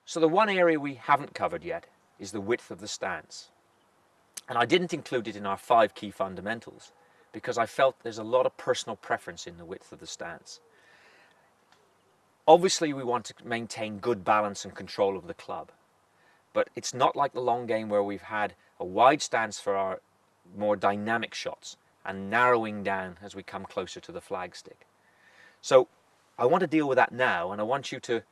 So the one area we haven't covered yet is the width of the stance. And I didn't include it in our 5 key fundamentals because I felt there's a lot of personal preference in the width of the stance. Obviously we want to maintain good balance and control of the club, but it's not like the long game where we've had a wide stance for our more dynamic shots and narrowing down as we come closer to the flagstick. So I want to deal with that now, and I want you to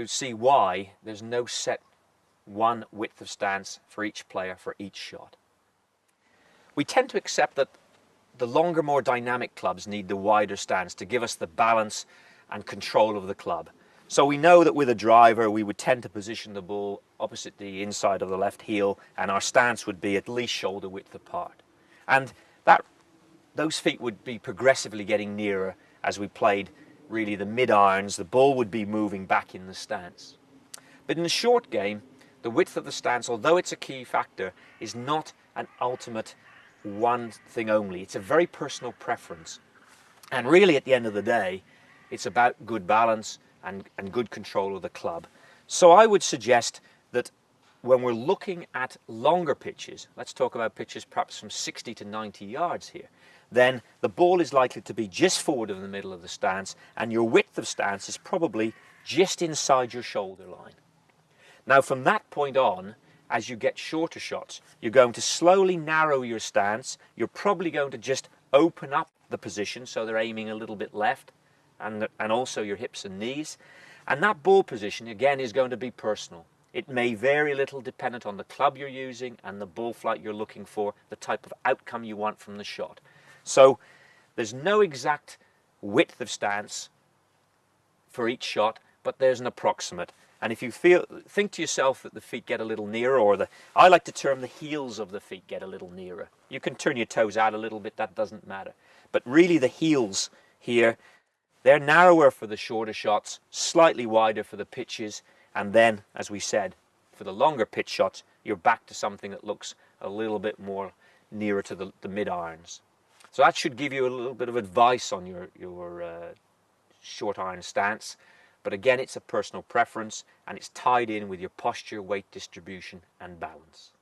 see why there's no set one width of stance for each player for each shot. We tend to accept that the longer, more dynamic clubs need the wider stance to give us the balance and control of the club. So we know that with a driver we would tend to position the ball opposite the inside of the left heel, and our stance would be at least shoulder width apart. And those feet would be progressively getting nearer as we played really the mid-irons. The ball would be moving back in the stance. But in the short game, the width of the stance, although it's a key factor, is not an ultimate one thing only. It's a very personal preference. And really at the end of the day, it's about good balance and good control of the club. So I would suggest that when we're looking at longer pitches, let's talk about pitches perhaps from 60 to 90 yards here, then the ball is likely to be just forward of the middle of the stance, and your width of stance is probably just inside your shoulder line. Now from that point on, as you get shorter shots, you're going to slowly narrow your stance. You're probably going to just open up the position so they're aiming a little bit left, and also your hips and knees. And that ball position again is going to be personal. It may vary a little dependent on the club you're using and the ball flight you're looking for, the type of outcome you want from the shot. So there's no exact width of stance for each shot, but there's an approximate. And if you think to yourself that the feet get a little nearer, or I like to term the heels of the feet get a little nearer. You can turn your toes out a little bit, that doesn't matter. But really the heels here, they're narrower for the shorter shots, slightly wider for the pitches, and then, as we said, for the longer pitch shots, you're back to something that looks a little bit more nearer to the mid-irons. So that should give you a little bit of advice on your short iron stance. But again, it's a personal preference, and it's tied in with your posture, weight distribution and balance.